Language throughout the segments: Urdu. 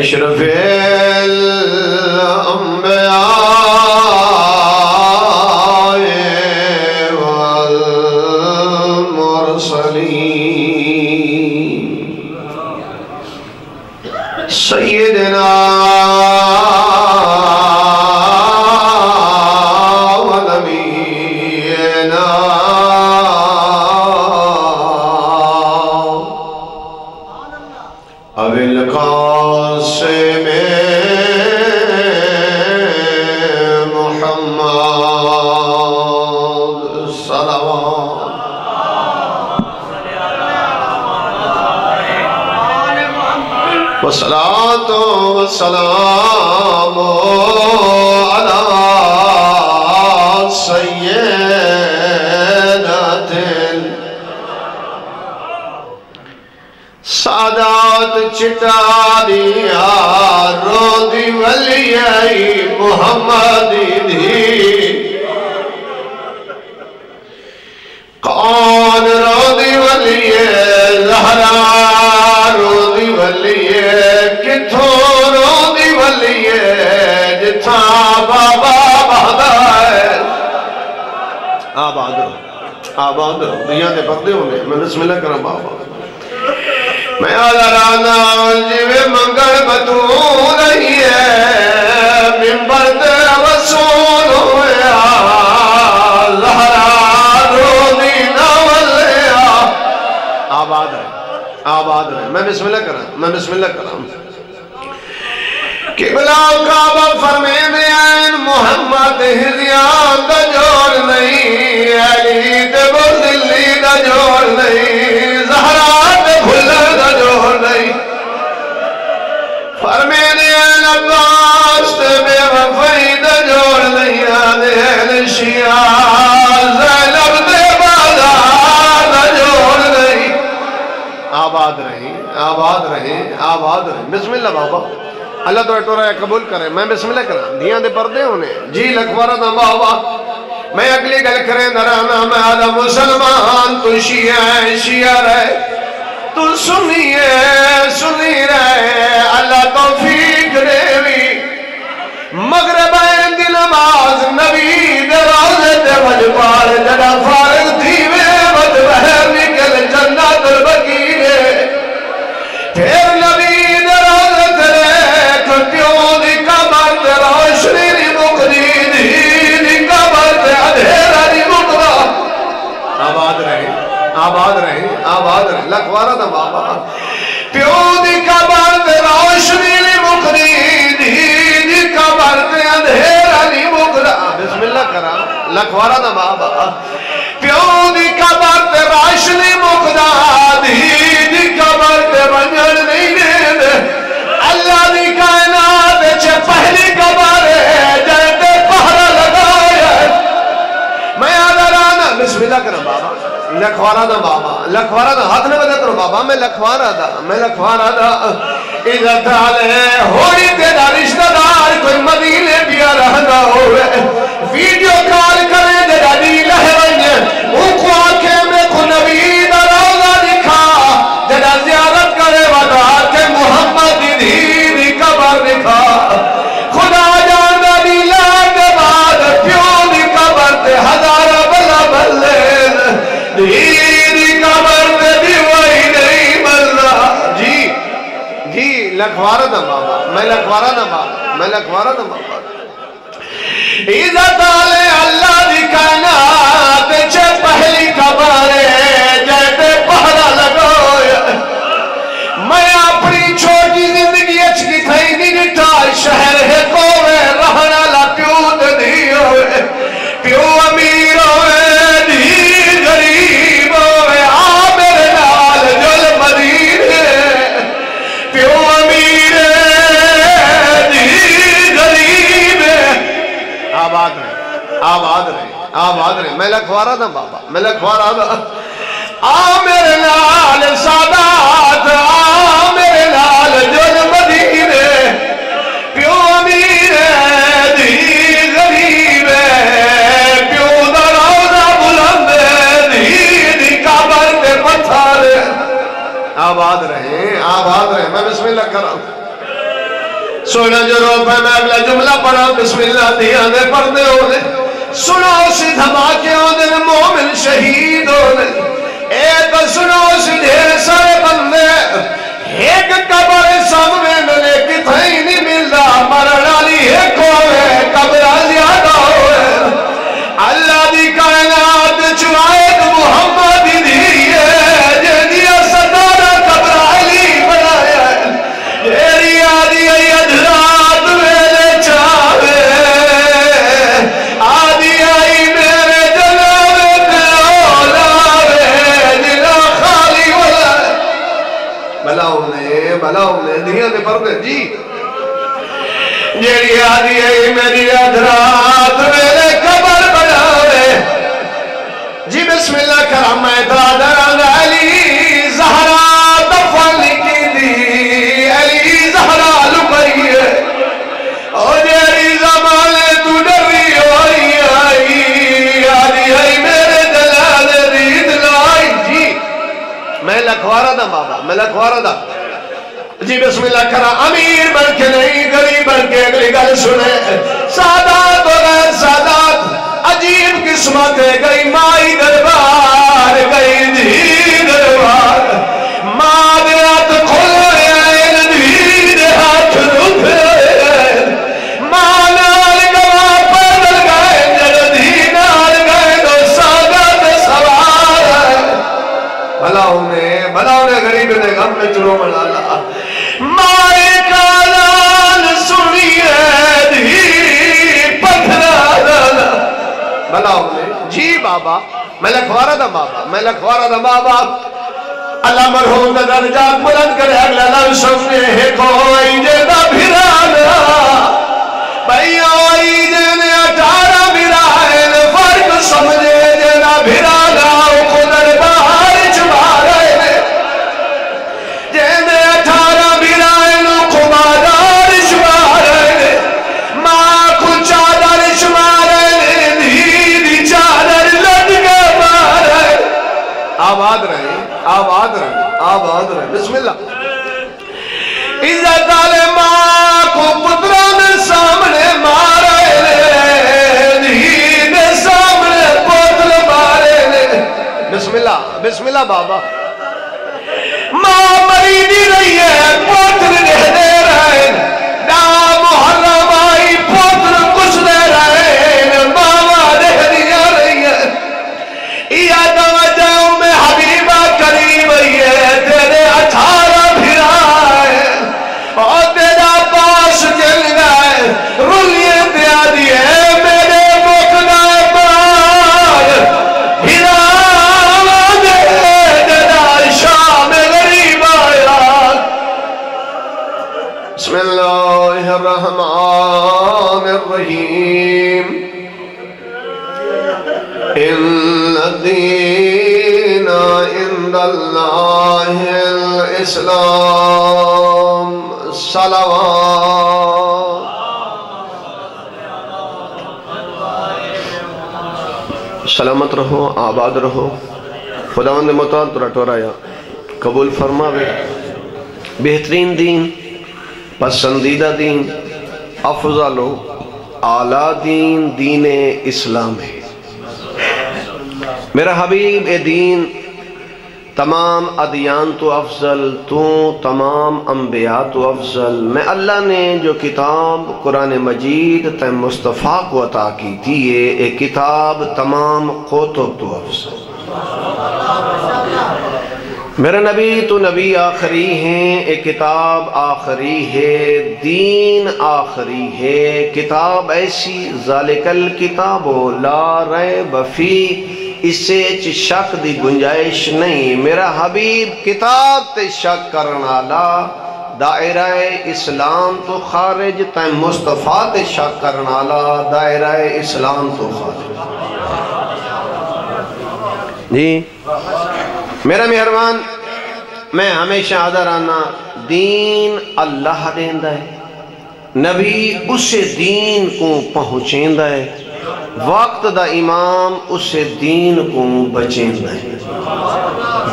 أشرف الأنبياء والمرسلين سيدنا ونبينا أبي القاسم محمد صلوات والصلاة والسلام على سيدة سادات چٹاریا رودی ولیائی محمد دی کون رودی ولیے زہرا رودی ولیے کتھوں رودی ولیے جتھا بابا بہدائے آباد رہو آباد رہو دنیا دے پردے ہونے میں بسم اللہ کرم بابا میں آدھرانا جیوے منگل بدو رہی ہے منبر دے رسول ہویا زہرا رودی ناولیا آباد رہے میں بسم اللہ کرام قبلہ کعبہ فرمے دین محمد ہزیان دا جوڑ نہیں علی دے بردلی دا جوڑ نہیں زہرا دے بھلر دا جوڑ نہیں فرمے دین عباس دے بے وفائی دا جوڑ نہیں آدھے اہل شیعہ زینب دے بازار دا جوڑ نہیں آباد رہیں بسم اللہ بابا اللہ تو اٹھو رہا ہے قبول کرے میں بسم اللہ کرا دیاں دے پردے ہونے جی لکھوارا دا بابا میں اگلی گل کریں درانا میں آدھا مسلمان تو شیعہ رہے تو سنی رہے اللہ توفیق دے بھی مغرب دی نماز نبی دے روزے دے وجبار جڑا فارغ تھیوے بد بہر نکل جنت البقیع پھر نبی دے روزے تیرے کھٹیوں دی قبر تے روشنی دی مقدی دی قبر تے ادھیرہ دی مقدہ آباد رہے لکھوارا دا بابا پیوں دی قبر تے روشنی دی مقدی دی قبر تے ادھیرہ دی مقدہ بسم اللہ کرا لکھوارا دا بابا پیوں دی قبر تے روشنی مقدہ دی قبر تے رنجل نہیں دے اللہ دی کائنات چھے پہلی قبر ہے جائے پہرہ لگایا میں آدھرانا بسم اللہ کرا بابا لکھوارا دا ہاتھ نے بدے کرو بابا میں لکھوارا دا عزت آلے ہوئی تیرا رشتہ دار کوئی مدینے پیا رہنا ہوئے ویڈیو کال کرے جڑا دیل ہے ونجے ان کو آنکھیں میں کو نبی دا روزہ دکھا جڑا زیارت کرے ودا کہ محمد دی قبر دکھا خدا جاندہ دیلہ کے بعد پیوں دی قبر تے ہزارہ بلا بلے دی قبر تے بھی وہی نہیں بلنا جی لکھوارا دا بابا میں لکھوارا دا بابا عزت آلے اللہ دی کائنات چھے پہلی قبر جیتے پہلا لگویا میں اپنی چھوٹی زندگی اچھی تھائی نگٹا شہر ہے کوئے رہنا لا پیوں دی ہوئے پیوں امیر ہوئے دی غریب ہوئے آمیر نال جل مدیر پیوں امیر دی غریب آباد رہے میں لکھوارا دا بابا آمیر نال سادات آمیر نال جل مدیر پیوں امیر دی غریب پیوں دا روزہ بلند دی قبر تے پتھر آباد رہے میں بسم اللہ کر رہا ہوں سونا جو رو پہ میں اگلا جملہ پڑھا بسم اللہ دیا دے پردے ہونے سنو سی دھماکے ہونے مومن شہید ہونے ایک سنو سی ڈھیر سارے بندے ایک قبر سامنے ملے کتھائی نہیں ملدا مرڑالی ایک ہوئے قبر زیادہ ہوئے اللہ دی کائنات چوائد محمد دیئے جنیا صدارہ قبر علی بنایا جیری آدھی ادھرات میرے چاہے آدھی آئی میرے جناب اولاوے جنا خالی والا بلاؤں نے دیا دے پردے جی جیری آدھی آئی میری ادھرات میرے قبر بناوے جی بسم اللہ کرام میں دادر علی زہرا دفن کی دی علی زہرا لکئی ہے اور جیری زمانے تو ڈری ہوئی آئی آدھی آئی میرے دلال رید لائی جی میں لکھوارا دا بابا میں لکھوارا دا جی بسم اللہ کرا امیر بن کے نہیں غریب بن کے اگلی گل سنے سادات و غیر سادات عجیب قسمت گئی مائی دربار گئی دھی دربار ماں دے ہاتھ کھولے آئین دھی دے ہاتھ روپے ماں نال گواہ پیدل گئے جڑ دھی نال گئے دو سادات سوار بھلاؤں نے غریب نے غم میں چلو ملالا مائی کالان سنیے دھی پتھرا لالا بلاؤں نے جی بابا میں لکھوارا دا بابا اللہ مرحوم دا درجات بلند کرے اگلا لفظ سمنے ہے کوئی جیدہ بھرانا بھئی آئی جینے 18 بھرائن فرق سمجھے جیدہ بھرانا خودر باہر چھپا رہے جینے 18 بھرائن خمادار چھپا رہے ماں کو چادر چھپا رہے دھی چادر لٹ کے مارے آباد رہے بسم اللہ عزت آلے ماں کو پتران سامنے مارے دھی دے سامنے پوتل مارے بسم اللہ بابا ماں مریدی رہی ہے پوتل دے رہے نا محرم آئی پوتل کچھ دے رہے ماما دے دیا رہی ہے یا توجہ میں حبیبہ قریب ہے تیرے 18 بھرائے اور تیرا پاس جل گئے رلیے دیا دیئے میرے مقنع پار بھراوہ دے دینا شام غریب آیا بسم اللہ الرحمن الرحیم ان الدین عند اللہ الاسلام صلوات سلامت رہو آباد رہو خداوند متعال تو رٹورایا قبول فرماوے بہترین دین پسندیدہ دین افضل و اعلیٰ دین دین اسلام ہے میرا حبیب اے دین تمام ادیان تو افضل تو تمام انبیاء تو افضل میں اللہ نے جو کتاب قرآن مجید تے مصطفیٰ کو عطا کی تھی یہ کتاب تمام کتب تو افضل میرا نبی تو نبی آخری ہیں ایک کتاب آخری ہے دین آخری ہے کتاب ایسی ذالک الکتاب لا ریب فیہ اسے شک دی گنجائش نہیں میرا حبیب کتاب تے شک کرنا لا دائرہ اسلام تو خارج تے مصطفیٰ تے شک کرنا لا دائرہ اسلام تو خارج جی میرا مہربان میں ہمیشہ آدھا رہنا دین اللہ دیندہ ہے نبی اسے دین کو پہنچیندہ ہے وقت دا امام اسے دین کو بچیندہ ہے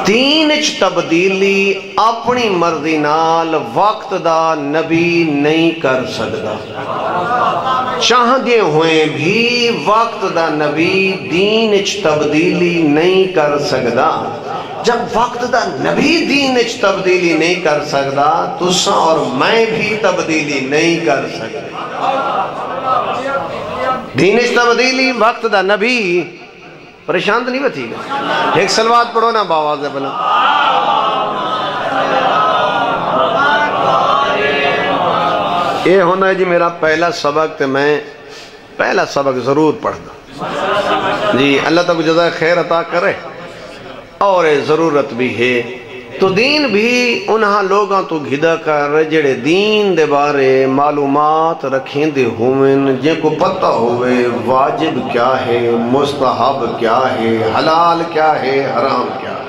دین اچ تبدیلی اپنی مرضی نال وقت دا نبی نہیں کر سکتا، چاہدے ہوئے بھی وقت دا نبی دین اچ تبدیلی نہیں کر سکتا۔ جب وقت دا نبی دین اچ تبدیلی نہیں کر سکتا تو ساں اور میں بھی تبدیلی نہیں کر سکتا۔ دین اچ تبدیلی وقت دا نبی پریشان تو نہیں بتی گا؟ ایک سلوات پڑھو نا باواز بلا۔ یہ ہونا ہے جی میرا پہلا سبق، تے میں پہلا سبق ضرور پڑھ دا جی، اللہ تب جزائے خیر عطا کرے، اور ضرورت بھی ہے۔ تو دین بھی انہاں لوگاں تو گھدا کر جڑے دین دے بارے معلومات رکھیں دے ہوئن، جن کو پتہ ہوئے واجب کیا ہے، مستحب کیا ہے، حلال کیا ہے، حرام کیا ہے۔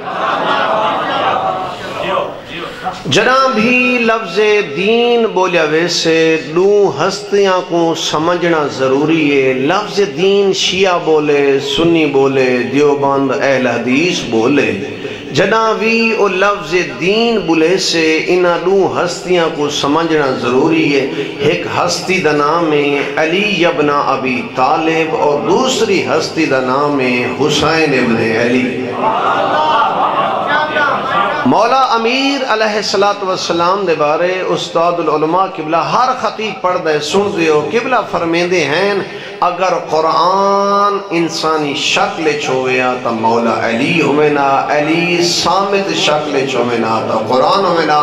جناب بھی لفظ دین بولیا ویسے دو ہستیاں کو سمجھنا ضروری ہے۔ لفظ دین شیعہ بولے، سنی بولے، دیوبند اہل حدیث بولے، جنابی او لفظ دین بولے سے انہ دو ہستیاں کو سمجھنا ضروری ہے۔ ایک ہستی دا نام ہے علی ابن ابی طالب، اور دوسری ہستی دا نام ہے حسین ابن علی۔ مولا امیر علیہ السلام دے بارے استاد العلماء قبلہ ہر خطیب پڑھ دے سن دیو، قبلہ فرمیندے ہیں اگر قرآن انسانی شکل چھویا تا مولا علی ہوئینا، علی سامت شکل چھوئینا تا قرآن ہوئینا۔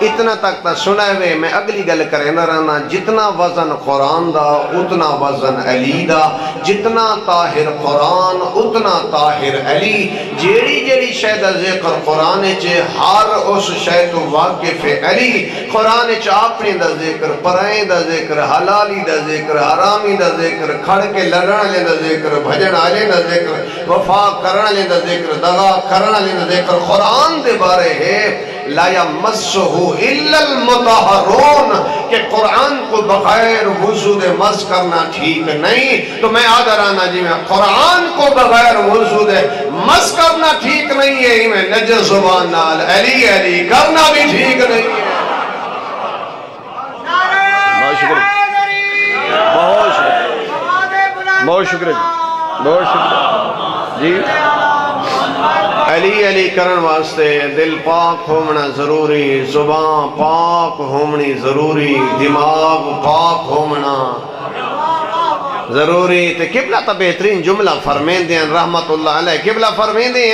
اتنا تک تا سنا ہے، میں اگلی گل کرنا رہنا، جتنا وزن قرآن دا اتنا وزن علی دا، جتنا طاہر قرآن اتنا طاہر علی۔ جیڑی جیڑی شہدہ ذکر قرآن چے ہر اس شہد واقف علی، قرآن چا اپنی دا ذکر، پرائیں دا ذکر، حلالی دا ذکر، حرامی دا ذکر، کھڑ کے لڑن لے دا ذکر، بھجن آلے دا ذکر، وفا کرن لے دا ذکر، دغا کرن لے دا ذکر۔ قرآن دے بارے ہے لا یمسہو الا المطہرون، کہ قرآن کو بغیر وضو دے مس کرنا ٹھیک نہیں۔ تو میں آدھا رہنا جی، میں قرآن کو بغیر وضو دے مس کرنا ٹھیک نہیں ہے، ہی میں نجس زبان نال علی علی کرنا بھی ٹھیک نہیں ہے۔ بہت شکریہ، بہت شکریہ، بہت شکریہ، بہت شکریہ جی۔ علی علی کرن واسطے دل پاک ہومنا ضروری، زبان پاک ہومنی ضروری، دماغ پاک ہومنا ضروری۔ تے قبلہ تا بہترین جملہ فرمین دیں رحمت اللہ علیہ، قبلہ فرمین دیں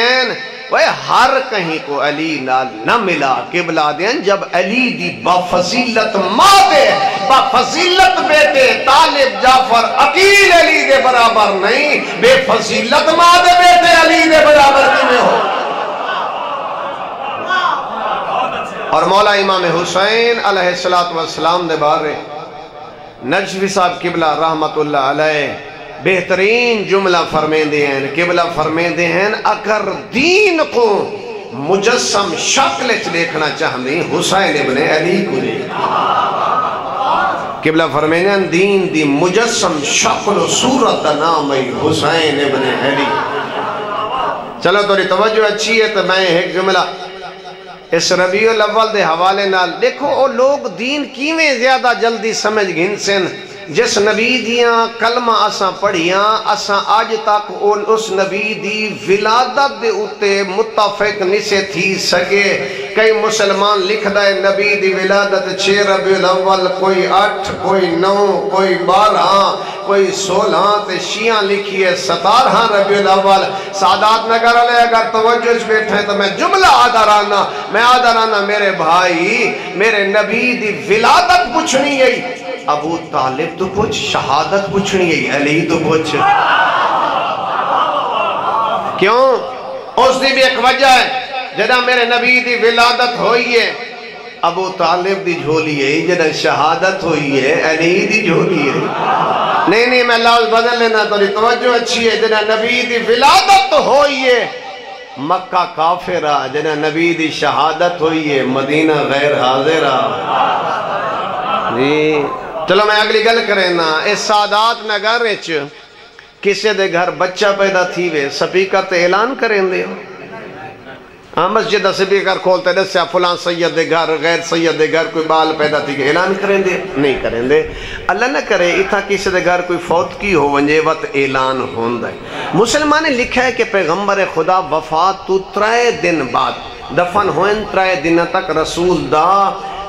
وہ ہر کہیں کو علی نال نہ ملا۔ قبلہ دیں جب علی دی بفضیلت ماں دے، بفضیلت بیٹے طالب جعفر عقیل علی دے برابر نہیں، بے فضیلت ماں دے بیٹے علی دے برابر کی میں ہو۔ اور مولا امام حسین علیہ السلام دے بارے نجفی صاحب قبلہ رحمت اللہ علیہ بہترین جملہ فرمیندے ہیں۔ قبلہ فرمیندے ہیں اگر دین کو مجسم شکل دیکھنا چاہتے حسین ابن علی کو دیکھنا۔ قبلہ فرمیندے ہیں دین دی مجسم شکل و صورت نام حسین ابن علی۔ چلو توری توجہ اچھی ہے تو میں ایک جملہ اس ربیع الاول دے حوالے نال دیکھو، او لوگ دین کیویں زیادہ جلدی سمجھ گھن سن۔ جس نبی دیاں کلمہ اساں پڑھیاں، اساں آج تک اس نبی دی ولادت دے اتے متفق نسے تھی سکے۔ کئی مسلمان لکھ دائے نبی دی ولادت 6 ربیع الاول، کوئی 8، کوئی 9، کوئی 12، کوئی 16، تے شیعہ لکھیے 17 ربیع الاول۔ سعادات نگر علیہ اگر توجہ بیٹھے ہیں تو میں جملہ آدھا رانا میرے بھائی، میرے نبی دی ولادت پوچھنی ہے ابو طالب تو پوچھ، شہادت پوچھنی ہے علی تو پوچھ۔ کیوں؟ اس دی بھی ایک وجہ ہے، جدہ میرے نبی دی ولادت ہوئی ہے ابو طالب دی جھولی ہے، جدہ شہادت ہوئی ہے علی دی جھولی ہے۔ نہیں میں لفظ بدل لینا، تو توجہ اچھی ہے۔ جدہ نبی دی ولادت ہوئی ہے مکہ کافرہ، جدہ نبی دی شہادت ہوئی ہے مدینہ غیر حاضرہ۔ جی چلو میں اگلی گل کریں نا، اس سعادات نگر وچ کسی دے گھر بچہ پیدا تھی وے سپیکر تے اعلان کریں دے، ہاں مسجد سپیکر کھولتے دسیا فلاں سید دے گھر غیر سید دے گھر کوئی بال پیدا تھی کہ اعلان کریں دے نہیں کریں دے اللہ نہ کرے اتھا کسی دے گھر کوئی فوت کی ہو ونجے وقت اعلان ہوندہ ہے مسلمان نے لکھا ہے کہ پیغمبر خدا وفات تو 3 دن بعد دفن ہوئن 3 دن تک رسول دا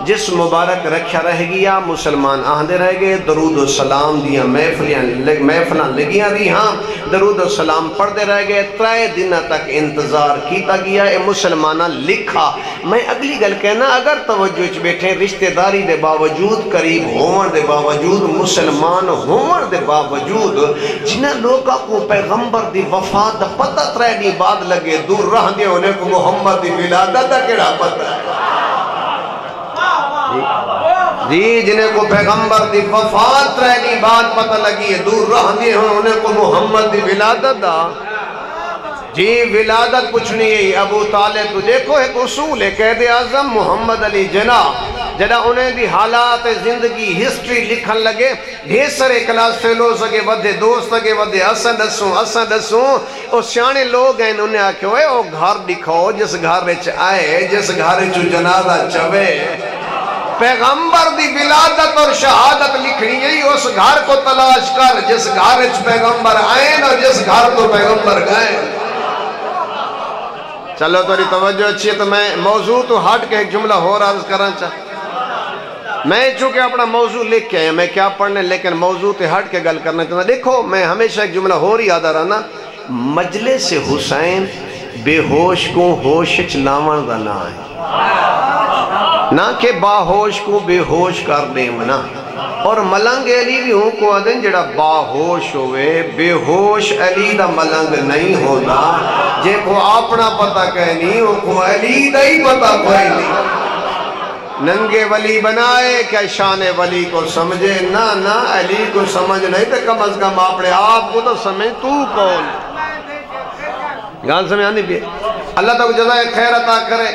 جس مبارک رکھیا رہ گیا مسلمان آہدے رہ گئے درود و سلام دیا محفلاں لگیاں دی ہاں درود و سلام پڑھتے رہ گئے 3 دن تک انتظار کیتا گیا اے مسلمانہ لکھا میں اگلی گل کہنا اگر توجہ بیٹھے رشتہ داری دے باوجود قریب ہون دے باوجود مسلمان ہون دے باوجود جنہ لوگا کو پیغمبر دی وفات دا پتہ 3 دن بعد لگے دور رہ دے انہیں کو محمد دی ولادت دا کیڑا پتہ ہے جی جنہیں کو پیغمبر دی وفات 3 دن بعد پتہ لگی ہے دور رہ دے انہیں کو محمد دی ولادت دا جی ولادت پوچھنی ہے ابو طالب تو دیکھو ایک اصول ہے قائد اعظم محمد علی جناح جڑا انہیں دی حالات زندگی ہسٹری لکھن لگے ڈھیر سارے کلاس فیلوز اگے ودے دوست اگے ودے اساں دسوں او سیانے لوگ ہیں انہیں آکھے ہوئے او گھر دکھاؤ جس گھر وچ آئے جس گھر وچ جنازہ چوے پیغمبر دی ولادت اور شہادت لکھنی ہے اس گھر کو تلاش کر جس گھر وچ پیغمبر آئیں اور جس گھر کو پیغمبر گئیں چلو توری توجہ اچھی ہے تو میں موضوع تو ہٹ کے ایک جملہ ہو عرض کرنا چاہتا میں چونکہ اپنا موضوع لکھ کے آیا میں کیا پڑھنے لیکن موضوع تے ہٹ کے گل کرنا چاہتا دیکھو میں ہمیشہ ایک جملہ ہو رہی یاد آ رہا نا مجلس حسین بے ہوش کو ہوش چلاون دا نہ ہے نہ کہ باہوش کو بے ہوش کر دیں منا اور ملنگ علی بھی ہوں کو آدھیں جڑا باہوش ہوئے بے ہوش علی دا ملنگ نہیں ہوتا جے کو اپنا پتہ کہنی ہوں کو علی دا ہی پتہ کوئی نہیں ننگے ولی بنائے کیا شان ولی کو سمجھے نہ علی کو سمجھ نہیں تو کم از کم اپنے آپ کو تو سمجھ تو کون گان سمجھ آنی بھی اللہ تک جزائے خیر عطا کرے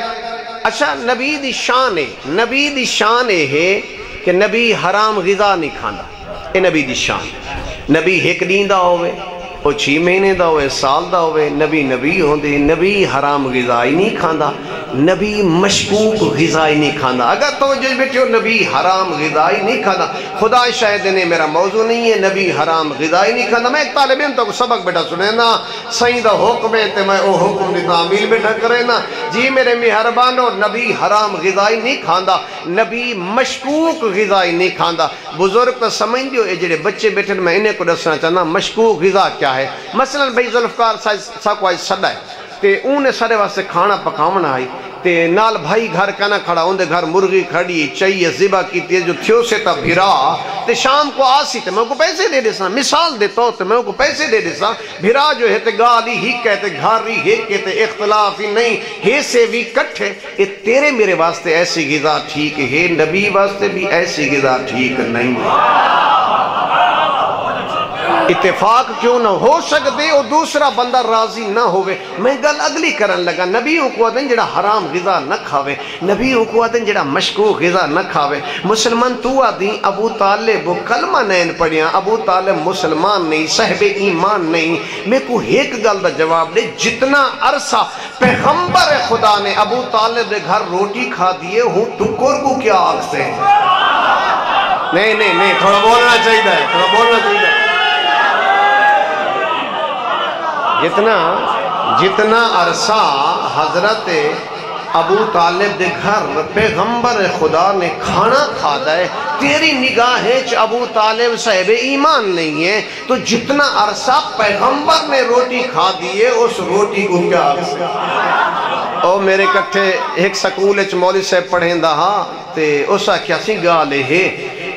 اچھا نبی دی شان ہے کہ نبی حرام غذا نہیں کھانا اے نبی دی شان نبی ایک دین دا ہوئے وہ 6 مہینے دا ہوئے سال دا ہوئے نبی ہوندے نبی حرام غذا ہی نہیں کھانا نبی مشکوک غذا ہی نہیں کھانا اگر توجہ بیٹھے ہو نبی حرام غذا ہی نہیں کھانا خدا شاہد نے میرا موضوع نہیں ہے نبی حرام غذا ہی نہیں کھانا میں ایک طالب علم تو سبق بیٹھا سنے نا صحیح دا حکم ہے تے میں او حکم دی تعمیل بیٹھا کرے نا جی میرے مہربانو نبی حرام غذا ہی نہیں کھانا نبی مشکوک غذا ہی نہیں کھانا بزرگ تو سمجھ دیو اے جڑے بچے بیٹھے میں انہیں کو دسنا چاہنا مشکوک غذا کیا ہے مثلا بھئی ذوالفقار صاحب کو آج صدا ہے تے انہیں سارے واسے کھانا پکاونا آئی تے نال بھائی گھر کنا کھڑا ہوندے گھر مرغی کھڑی چاہیے ذبح کی تے جو تھیو سے تا بھیرا تے شام کو آسی تے میں کو پیسے دے دیسا مثال دیتا ہوں تے میں کو پیسے دے دیسا بھیرا جو ہے تے گالی ہی کہتے گھاری ہی کہتے اختلاف ہی نہیں ہے سے بھی کٹھے اے تیرے میرے واسطے ایسی غذا ٹھیک ہے نبی واسطے بھی ایسی غذا ٹھیک نہیں اتفاق کیوں نہ ہو سکتے اور دوسرا بندہ راضی نہ ہوئے میں گل اگلی کرن لگا نبیوں کو آدھیں جڑا حرام غذا نہ کھاوے نبیوں کو آدھیں جڑا مشکوک غذا نہ کھاوے مسلمان تو آدھیں ابو طالب کلمہ نین پڑھیاں ابو طالب مسلمان نہیں صاحب ایمان نہیں میں کو ایک گل دا جواب دے جتنا عرصہ پیغمبر خدا نے ابو طالب دے گھر روٹی کھا دیے ہوں ٹکر کو کیا آگ سے نہیں تھوڑا بولنا چاہیے جتنا عرصہ حضرت ابو طالب دے گھر پیغمبر خدا نے کھانا کھا دائے تیری نگاہیں چ ابو طالب صاحب ایمان نہیں ہے تو جتنا عرصہ پیغمبر نے روٹی کھا دیے اس روٹی کو کیا او میرے کٹھے ایک سکول اچ مولوی صاحب پڑھیں دا ہاں تے اسا کیا سی گالے ہے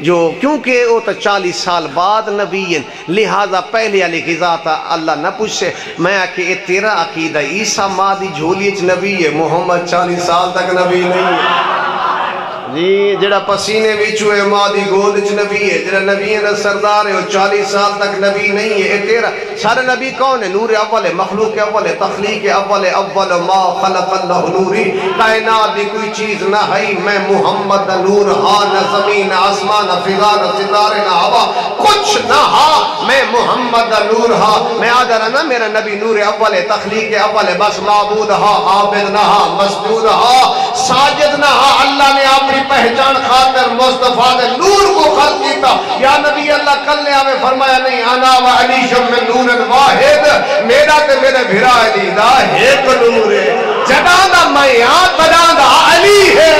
جو کیونکہ وہ تو 40 سال بعد نبی ہیں لہذا پہلے علی غذا تا اللہ نہ پوچھے میں آکے اے تیرا عقیدہ عیسیٰ مادی جھولیچ نبی ہے محمد 40 سال تک نبی نہیں ہے جی جڑا پسینے وچوں ہے ماں دی گود وچ نبی ہے، جڑا نبی ہے سردار ہے وہ 40 سال تک نبی نہیں ہے۔ تیرا سارا نبی کون ہے؟ نور اول ہے، مخلوق اول ہے، تخلیق اول ہے، اول ما خلق اللہ نوری، کائنات دی کوئی چیز نہ ہے، میں محمد دا نور ہاں، نہ زمین نہ آسمان نہ فضا نہ ستارے نہ ہوا کچھ نہ ہاں، میں محمد دا نور ہاں۔ میں آدھر نا میرا نبی نور اول ہے، تخلیق اول ہے، بس معبود ہاں، عابد نہ ہاں، مسجود ہاں، ساجد نہ ہاں۔ اللہ نے اپنی پہچان خاطر مصطفیٰ نے نور کو خلق کیتا۔ یا نبی اللہ کل نے ہمیں فرمایا نہیں، انا و علی شم من نور واحد، میرا تے میرے بھرا علی دا ایک نور ہے، جداں دا میاں بداں دا علی ہے۔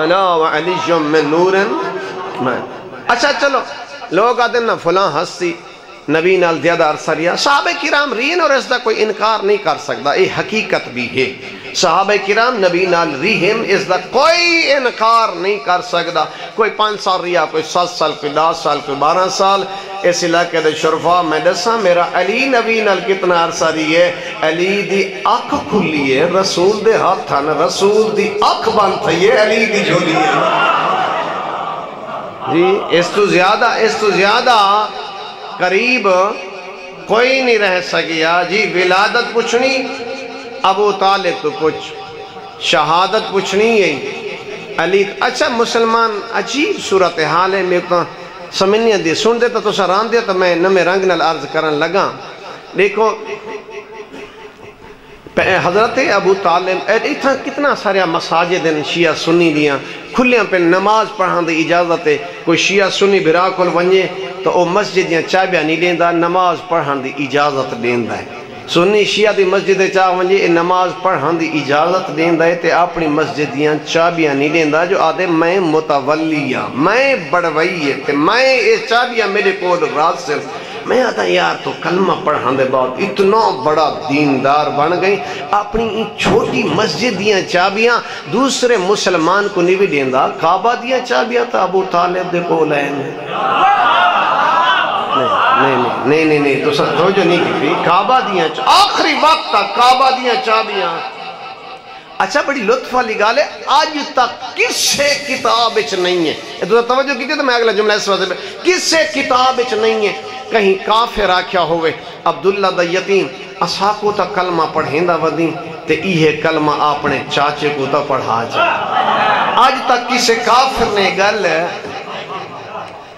انا و علی شم من نور میں۔ اچھا چلو لوگ آدھے نا فلاں ہستی نبی نال زیادہ عرصہ رہا، صحابہ کرام رین اور اس دا کوئی انکار نہیں کر سکتا، یہ حقیقت بھی ہے۔ صحابہ کرام نبی نال رہن اس دا کوئی انکار نہیں کر سکتا۔ کوئی 5 سال رہا، کوئی 7 سال، کوئی 10 سال، کوئی 12 سال۔ اس علاقے دے شرفا میں دساں میرا علی نبی نال کتنا عرصہ رہی ہے؟ علی دی اکھ کھلی ہے، رسول دے ہاتھ تھا نا، رسول دی اکھ بند تھی ہے، علی دی جھولی ہے جی۔ اس تو زیادہ قریب کوئی نہیں رہ سکیا جی۔ ولادت پوچھنی ابو طالب تو کچھ، شہادت پوچھنی ہے علی۔ اچھا مسلمان عجیب صورتحال ہے، میں تو سمجھنی دی سن دیتا تو سران دیا تو میں نمے رنگ نال عرض کرن لگا۔ دیکھو حضرت ابو طالب اتنا کتنا سارے مساجد ہیں شیعہ سنی دیاں کھلیاں پہ نماز پڑھان دی اجازت ہے۔ کوئی شیعہ سنی بھرا کول ونجے تو او مسجد دیاں چابیاں نہیں دیندا، نماز پڑھان دی اجازت دیندا ہے۔ سنی شیعہ دی مسجد چاہ ونجے نماز پڑھان دی اجازت دیندا ہے تے اپنی مسجد دیاں چابیاں نہیں دیندا، جو آدھے میں متولی ہاں، میں بڑوئی ہے تے میں اس چابیاں میرے کول راسل۔ میں آتا یار تو کلمہ پڑھان دے بعد اتنا بڑا دیندار بن گئی، اپنی چھوٹی مسجد دیاں چابیاں دوسرے مسلمان کو نہیں بھی دیندا۔ کعبہ دیاں چابیاں تا ابو طالب دے کول ہیں۔ نہیں تو سمجھو نہیں کی کعبہ دیاں آخری وقت تک کعبہ دیاں چابیاں۔ اچھا بڑی لطف والی گال ہے، آج تک کسے کتاب اچ نہیں ہے، تو توجہ کی تو میں اگلا جملہ اس واسطے میں، کسے کتاب اچ نہیں ہے کہیں کافر آکھیا ہوئے عبداللہ دا یتیم اسا کو تا کلمہ پڑھیں دا ودیں تے ایہ کلمہ اپنے چاچے کو تا پڑھا جائے۔ آج تک کسے کافر نے گل ہے۔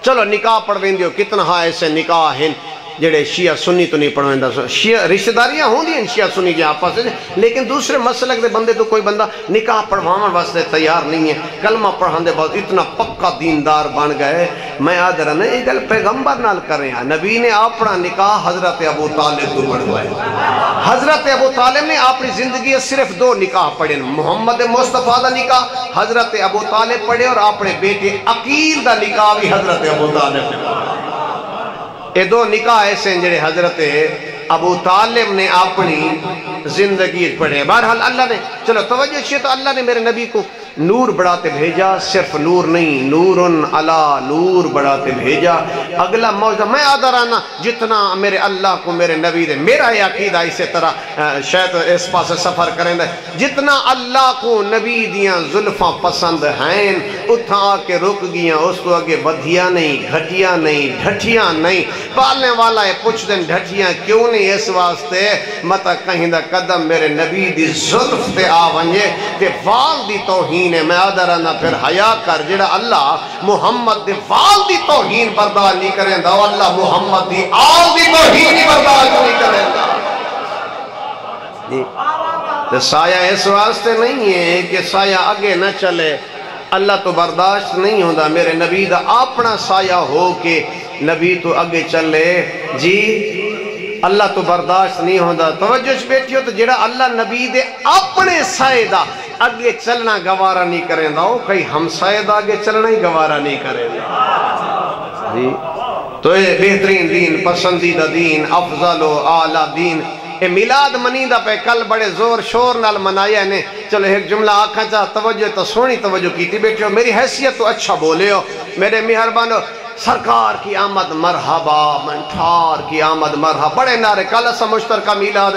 چلو نکاح پڑھویں دیو، کتنا ہاں ایسے نکاح ہیں جڑے شیعہ سنی تو نہیں پڑھویں دا، شیعہ رشتہ داریاں ہوں دی ہیں شیعہ سنی کے آپس سے، لیکن دوسرے مسلک دے بندے تو کوئی بندہ نکاح پڑھوانا واسطے تیار نہیں ہے۔ کلمہ پڑھان دے بعد اتنا پکا دیندار بن گئے۔ میں آدھر نے ایک گل پیغمبر نال کر رہے ہیں، نبی نے اپنا نکاح حضرت ابو طالب تو پڑھوائے۔ حضرت ابو طالب نے اپنی زندگی صرف 2 نکاح پڑھے، محمد مصطفیٰ دا نکاح حضرت ابو طالب پڑھے اور اپنے بیٹے عقیل دا نکاح بھی حضرت ابو طالب نے پڑھا۔ یہ 2 نکاح ایسے ہیں جڑے حضرت ابو طالب نے اپنی زندگی پڑھے۔ بہرحال اللہ نے چلو توجہ چاہیے تو اللہ نے میرے نبی کو نور بڑھاتے بھیجا، صرف نور نہیں، نورن علا نور بڑھاتے بھیجا۔ اگلا موضوع میں آدھا رہنا جتنا میرے اللہ کو میرے نبی دے، میرا یہ عقیدہ اسی طرح شاید اس پاس سفر کریں دے، جتنا اللہ کو نبی دیاں زلفاں پسند ہیں اتھا آکے رک گیاں، اس کو آگے بدھیاں نہیں، گھٹیاں نہیں، ڈھٹیاں نہیں۔ پالنے والا ہے پوچھ دیں ڈھٹیاں کیوں نہیں، اس واسطے مطا کہیں دا قدم میرے نبی دی زلف تے آونجے تے وال دی توہین ہے۔ میں آدھا رہنا پھر حیاء کر، جڑا اللہ محمد دی وال دی توہین برداشت نہیں کریں دا، اللہ محمد دی آل دی توہین ہی برداشت نہیں کریں دا۔ سایہ اس واسطے نہیں ہے کہ سایہ آگے نہ چلے، اللہ تو برداشت نہیں ہوندہ میرے نبی دا اپنا سایہ ہو کہ نبی تو آگے چلے جی، اللہ تو برداشت نہیں ہوندہ۔ توجہ بیٹھی ہو تو جڑا اللہ نبی دے اپنے سائے دا آگے چلنا گوارا نہیں کریں دا، کئی ہم سائے دا آگے چلنا ہی گوارا نہیں کریں دا جی۔ تو یہ بہترین دین، پسندیدہ دین، افضل و اعلیٰ دین، یہ میلاد منیدہ پہ کل بڑے زور شور نال منایا نے۔ چلو ایک جملہ آکھا چاہ توجہ تو سونی توجہ کی تھی بیٹھے ہو، میری حیثیت تو اچھا بولے ہو میرے مہربان ہو۔ سرکار کی آمد مرحبا، منٹھار کی آمد مرحبا، بڑے نعرے کل اسا مشترکہ میلاد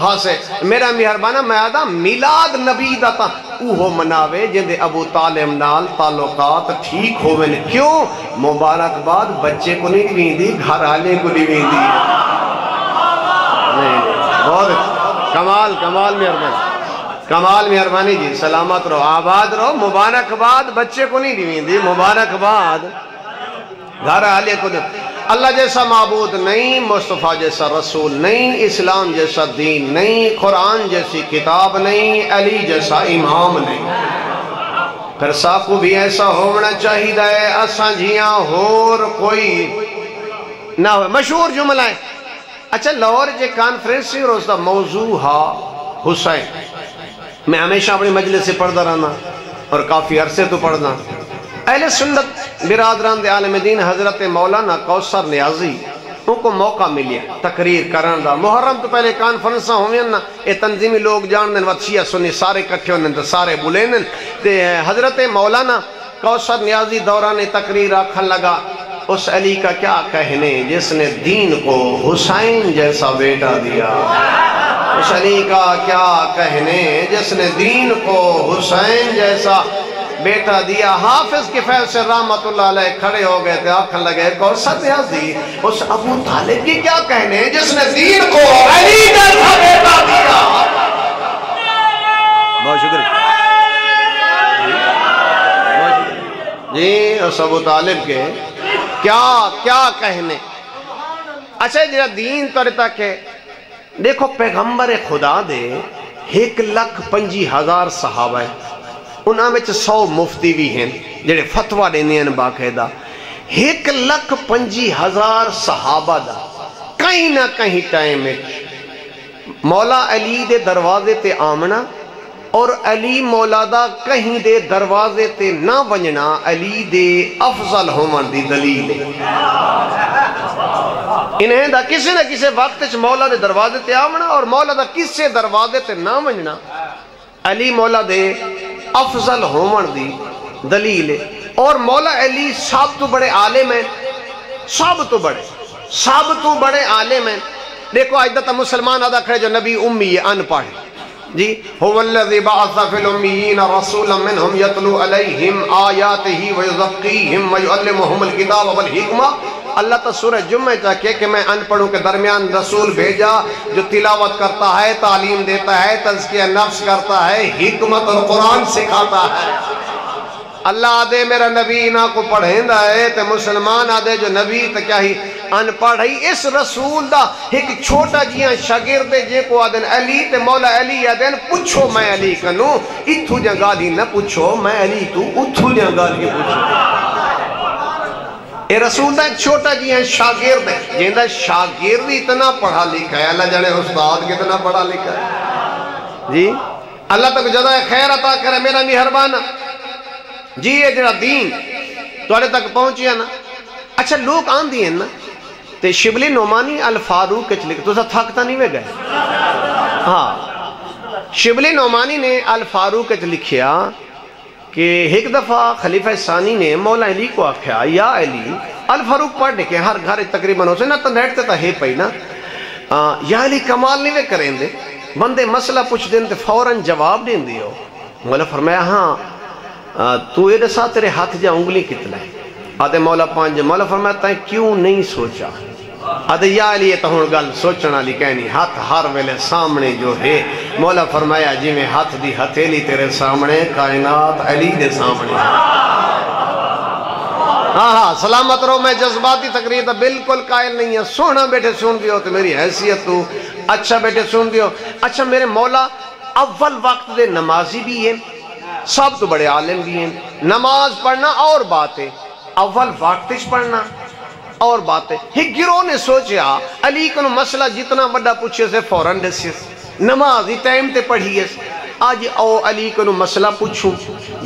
ہاں سے میرا مہربانہ میں آدھا میلاد نبی دا تا اوہو مناوے جندے ابو طالب نال تعلقات ٹھیک ہوئے. کیوں؟ مبارکباد بچے کو نہیں دیندی، گھر آلے کو نہیں دیندی. بہت کمال مہربانی جی. سلامت رہو، آباد رہو. مبارکباد بچے کو نہیں دیندی، مبارکباد گھر آلے کو نہیں. اللہ جیسا معبود نہیں، مصطفیٰ جیسا رسول نہیں، اسلام جیسا دین نہیں، قرآن جیسی کتاب نہیں، علی جیسا امام نہیں. پھر ساکو بھی ایسا ہونا چاہیے ہے اساں جیاں ہور کوئی نہ ہوئے. مشہور جملہ ہے. اچھا لاہور جے کانفرنس ہی روز دا موضوع ہا حسین. میں ہمیشہ اپنی مجلس سے پڑھتا رہنا اور کافی عرصے تو پڑھنا. اہل سنت برادران دے عالم دین حضرت مولانا کوثر نیازی ان کو موقع ملیا تقریر کرن دا. محرم تو پہلے کانفرنساں ہوئیں نا، اے تنظیمی لوگ جان دن وقت شیعہ سنی سارے کٹھے ہونے تو سارے بلین. حضرت مولانا کوثر نیازی دوران تقریر آکھن لگا اس علی کا کیا کہنے جس نے دین کو حسین جیسا بیٹا دیا. اس علی کا کیا کہنے جس نے دین کو حسین جیسا بیٹا دیا. حافظ کے فیض سے رحمت اللہ علیہ کھڑے ہو گئے تھے، آکھن لگے کوثر نیازی اس ابو طالب کی کیا کہنے جس نے دین کو علی جیسا بیٹا دیا. بہت شکریہ جی. اس ابو طالب کے کیا کہنے. اچھا جی دین تو تک ہے. دیکھو پیغمبر خدا دے 1,25,000 صحابہ ہیں، انہاں میں 100 مفتی بھی ہیں جڑے فتوہ دینے ہیں باقاعدہ. 1,25,000 صحابہ دا کہیں نہ کہیں ٹائم ہے مولا علی دے دروازے تے آمنا اور علی مولا دا کہیں دے دروازے تے نہ ونجنا علی دے افضل ہومن دی دلیل ہے. انہیں دا کسی نہ کسی وقت مولا دے دروازے تے آمنا اور مولا دا کسی دروازے تے نہ ونجنا علی مولا دے افضل ہومن دی دلیل ہے. اور مولا علی سب تو بڑے عالم ہیں، سب تو بڑے عالم ہیں. دیکھو آج تا مسلمان آدھا کھڑے جو نبی امی ان پڑھ جی هو الذي بعث في الأميين رسولا منهم يتلو عليهم آياته ويزكيهم ويعلمهم الكتاب والحكمة. اللہ تا سورہ جمعہ چاہے کہ میں ان پڑھوں کے درمیان رسول بھیجا جو تلاوت کرتا ہے، تعلیم دیتا ہے، تزکیہ نفس کرتا ہے، حکمت اور قرآن سکھاتا ہے. اللہ آدھے میرا نبی نہ کو پڑھیں دا ہے تے مسلمان آدھے جو نبی تا کیا ہی ان پڑھائی. اس رسول دا ایک چھوٹا جیاں شاگردے جے کو آدھن علی تے مولا علی آدھن پوچھو میں علی کنوں اتھو جا گالی نہ پوچھو میں علی تو اتھو جا گالی پوچھو. اے رسول دا ایک چھوٹا جیاں شاگرد ہے جیندہ شاگرد اتنا پڑھا لکھا ہے. اللہ جانے استاد کتنا پڑھا لکھا ہے جی. اللہ تک جزائے خیر عطا کرے میرا مہربانہ جی. یہ جڑا دین توڑے تک پہنچیا نا. اچھا لوگ آن دیئے نا تے شبلی نعمانی الفاروق کے چلے تو سا تھاکتا نہیں ہوئے گئے. ہاں شبلی نعمانی نے الفاروق کے لکھیا کہ ایک دفعہ خلیفہ ثانی نے مولا علی کو آکھیا یا علی الفاروق پڑھنے کے ہر گھر تقریباً ہو سے نا تو نیٹتے تا ہے پہی نا یا علی کمال نہیں وے کریں دے بندے مسئلہ پوچھ دیں تے فوراں جواب دیں دیو. مولا فرمایا ہاں تو یہ دسا تیرے ہاتھ جا انگلی کتنا ہے. آدھے مولا پانچ. مولا فرمایا تائیں کیوں نہیں سوچا. آدھے یا علی تو ہون گل سوچنا لی کہنی ہاتھ ہر ویلے سامنے جو ہے. مولا فرمایا جی میں ہاتھ دی ہتھیلی تیرے سامنے کائنات علی دے سامنے. ہاں سلامت رہو. میں جذباتی تقریر تا بالکل قائل نہیں ہے. سونا بیٹھے سن دیو تو میری حیثیت تو اچھا بیٹھے سن دیو. اچھا میرے مولا اول وقت دے نمازی بھی ہیں، سب تو بڑے عالم بھی ہیں. نماز پڑھنا اور بات ہے، اول وقت پڑھنا اور بات ہے. ایک گروہ نے سوچیا علی کو مسئلہ جتنا بڑا پوچھے سے فوراں دسیس نماز ہی ٹائم تے پڑھیس. آج او علی کو مسئلہ پوچھوں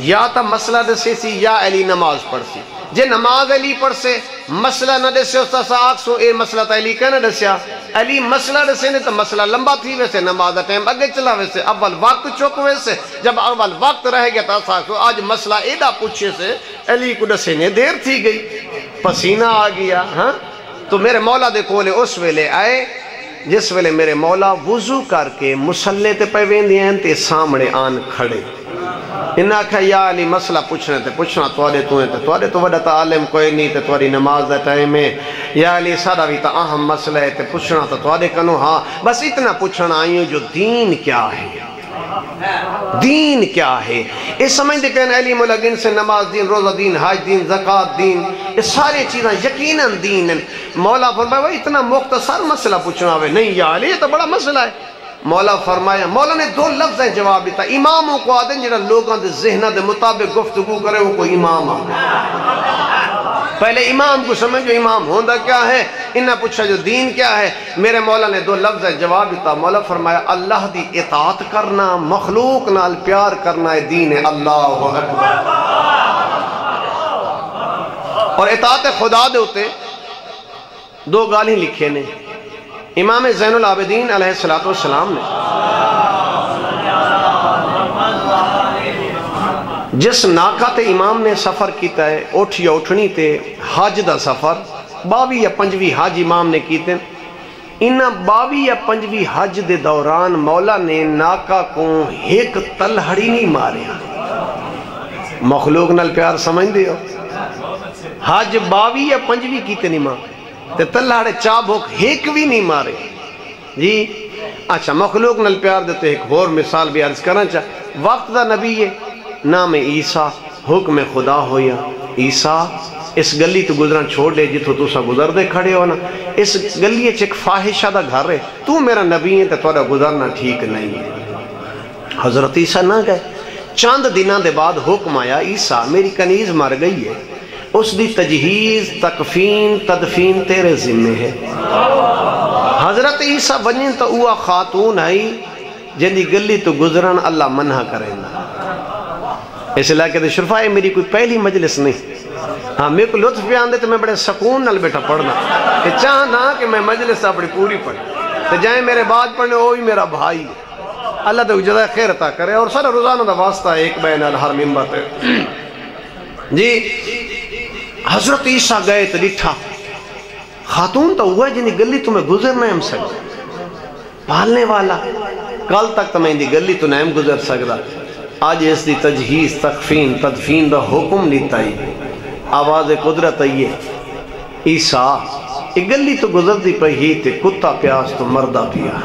یا تا مسئلہ دسے سی یا علی نماز پڑھ سی. جے نماز علی پڑھ سے مسئلہ نہ دسے اس تا سا آکسو اے مسئلہ تا علی کہنا دسیا. علی مسئلہ دسے نے تو مسئلہ لمبا تھی ویسے نماز ٹائم اگے چلا ویسے اول وقت چوک ویسے. جب اول وقت رہ گیا تا سا آکسو آج مسئلہ ایڈا پوچھے سے علی کو دسے نے دیر تھی گئی پسینہ آ گیا. ہاں تو میرے مولا دے کولے اس ویلے آئے جس ویلے میرے مولا وضو کر کے مسلح تے پہ ویندی ہیں تے سامنے آن کھڑے. انہاں کہا یا علی مسئلہ پوچھنے تے پوچھنا توڑے تو وڈا تا عالم کوئی نہیں تے توڑی نماز دا ٹائم ہے یا علی سادہ بھی تا اہم مسئلہ ہے تے پوچھنا تا توڑے کنو ہاں بس اتنا پوچھنا آئیوں جو دین کیا ہے دین کیا ہے اس سمجھ دے کہنے علی ملگن سے نماز دین روزہ دین حج دین زکاة دین یہ سارے چیزیں یقیناً دین ہیں مولا فرمایا وہ اتنا مختصر مسئلہ پوچھنا ہوئے نہیں یا علی یہ تو بڑا مسئلہ ہے مولا فرمایا مولا نے دو لفظ ہیں جواب دیتا اماموں کو آدھیں جنہا لوگوں دے ذہنہ دے مطابق گفتگو کرے وہ کوئی امام پہلے امام کو سمجھو امام ہوندہ کیا ہے انہا پوچھا جو دین کیا ہے میرے مولا نے دو لفظ ہیں جواب دیتا مولا فرمایا اللہ دی اطاعت کرنا مخلوق نال پیار کرنا ہے دین ہے اللہ اکبر اور اطاعت خدا دے ہوتے دو گالی لکھے نے امام زین العابدین علیہ السلام نے جس ناکہ تے امام نے سفر کیتا ہے اٹھ یا اٹھنی تے حج دا سفر 22 یا 25 حج امام نے کیتے انہا 22 یا 25 حج دے دوران مولا نے ناکہ کو ایک تلہڑی نہیں مارے مخلوق نال پیار سمجھ دے ہو حج 22 یا 25 کیتے نہیں مارے تے تلہڑے چابوک ایک بھی نہیں مارے جی اچھا مخلوق نال پیار دیتے ایک اور مثال بھی عرض کرنا چاہ وقت دا نبی ہے نام عیسیٰ حکم خدا ہویا عیسیٰ اس گلی تو گزران چھوڑ لے جتو تو سا گزر دے کھڑے ہونا اس گلی چھ ایک فاحشہ دا گھر ہے تو میرا نبی ہے تو توڑا گزرنا ٹھیک نہیں ہے حضرت عیسیٰ نہ گئے چاند دنہ دے بعد حکم آیا عیسیٰ میری کنیز مر گئی ہے اس دی تجہیز تکفین تدفین تیرے ذمہ ہے حضرت عیسیٰ بنین تو اوہ خاتون ہے جن دی گلی تو گزران اللہ منع کریں اس علاقے دے شرفا ہے میری کوئی پہلی مجلس نہیں ہاں میرے کو لطف بھی آن دے تو میں بڑے سکون نال بیٹھا پڑھنا کہ چاہنا کہ میں مجلس اپنی پوری پڑھ تو جائیں میرے بعد پڑھنے وہی میرا بھائی اللہ تو جزا خیر عطا کرے اور سارا روزانہ دا واسطہ ہے ایک بین ہر ممبر پہ جی حضرت عیسیٰ گئے تو لٹھا خاتون تو ہوا ہے جنہی گلی تمہیں گزرنا ہے ہم سکتا پالنے والا کل تک تمہیں دی گلی تو نہیں گزر سکتا آج اس دی تجہیز تکفین تدفین دا حکم لیتا ہی آواز قدرت ہے عیسیٰ ایک گلی تو گزر دی پہ ہی تے کتا پیاس تو مردہ پیا